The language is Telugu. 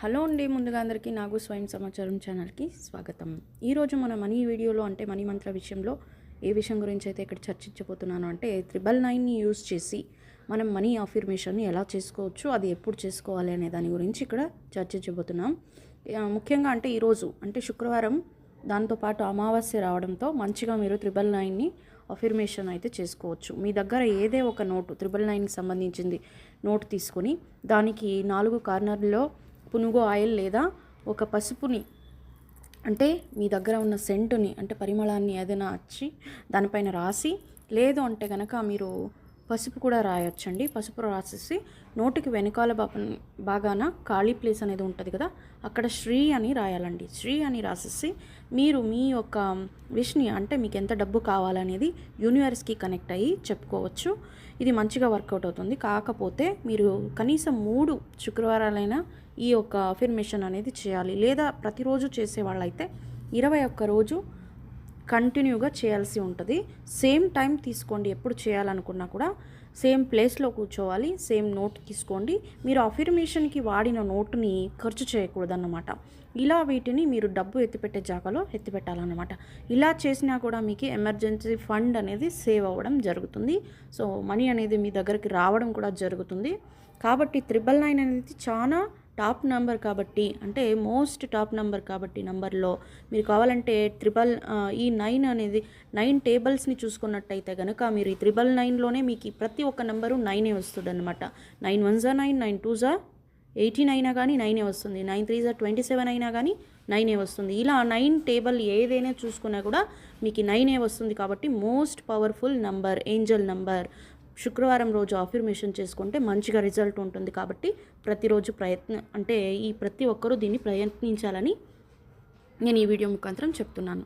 హలో అండి, ముందుగా అందరికీ నాగు స్వయం సమాచారం ఛానల్కి స్వాగతం. ఈరోజు మన మనీ వీడియోలో అంటే మనీ మంత్ర విషయంలో ఏ విషయం గురించి అయితే ఇక్కడ చర్చించబోతున్నాను అంటే 999ని యూజ్ చేసి మనం మనీ అఫర్మేషన్ని ఎలా చేసుకోవచ్చు, అది ఎప్పుడు చేసుకోవాలి అనే దాని గురించి ఇక్కడ చర్చించబోతున్నాం. ముఖ్యంగా అంటే ఈరోజు అంటే శుక్రవారం, దాంతోపాటు అమావాస్య రావడంతో మంచిగా మీరు 999ని అఫర్మేషన్ అయితే చేసుకోవచ్చు. మీ దగ్గర ఏదే ఒక నోటు 999కి సంబంధించింది నోటు తీసుకొని దానికి 4 కార్నర్లో పునుగు ఆయిల్ లేదా ఒక పసుపుని అంటే మీ దగ్గర ఉన్న సెంటుని అంటే పరిమళాన్ని ఏదైనా వచ్చి దానిపైన రాసి, లేదు అంటే కనుక మీరు పసుపు కూడా రాయొచ్చండి. పసుపు రాసేసి నోటికి వెనకాల బాగాన ఖాళీ ప్లేస్ అనేది ఉంటుంది కదా, అక్కడ శ్రీ అని రాయాలండి. శ్రీ అని రాసేసి మీరు మీ యొక్క విష్ని అంటే మీకు ఎంత డబ్బు కావాలనేది యూనివర్స్కి కనెక్ట్ అయ్యి చెప్పుకోవచ్చు. ఇది మంచిగా వర్కౌట్ అవుతుంది. కాకపోతే మీరు కనీసం 3 శుక్రవారాలైనా ఈ యొక్క అఫర్మేషన్ అనేది చేయాలి. లేదా ప్రతిరోజు చేసే వాళ్ళైతే 21 రోజు కంటిన్యూగా చేయాల్సి ఉంటుంది. సేమ్ టైం తీసుకోండి. ఎప్పుడు చేయాలనుకున్నా కూడా సేమ్ ప్లేస్లో కూర్చోవాలి. సేమ్ నోట్ తీసుకోండి. మీరు అఫర్మేషన్కి వాడిన నోటుని ఖర్చు చేయకూడదన్నమాట. ఇలా వీటిని మీరు డబ్బు ఎత్తిపెట్టే జాగాలో ఎత్తిపెట్టాలన్నమాట. ఇలా చేసినా కూడా మీకు ఎమర్జెన్సీ ఫండ్ అనేది సేవ్ అవ్వడం జరుగుతుంది. సో మనీ అనేది మీ దగ్గరికి రావడం కూడా జరుగుతుంది. కాబట్టి 999 అనేది చాలా టాప్ నెంబర్ కాబట్టి, అంటే మోస్ట్ టాప్ నెంబర్ కాబట్టి నంబర్లో మీరు కావాలంటే ఈ 9 అనేది 9 టేబుల్స్ని చూసుకున్నట్టయితే కనుక మీరు ఈ 999లోనే మీకు ప్రతి ఒక్క నెంబరు 9 వస్తుంది అనమాట. 9 1 9, 9 2 18 అయినా కానీ 9 వస్తుంది, 9 3 27 అయినా కానీ 9 వస్తుంది. ఇలా 9 టేబుల్ ఏదైనా చూసుకున్నా కూడా మీకు 9 వస్తుంది. కాబట్టి most powerful number, Angel number. శుక్రవారం రోజు అఫర్మేషన్ చేసుకుంటే మంచిగా రిజల్ట్ ఉంటుంది. కాబట్టి ప్రతిరోజు ప్రతి ఒక్కరూ దీన్ని ప్రయత్నించాలని నేను ఈ వీడియో ముఖాంతరం చెప్తున్నాను.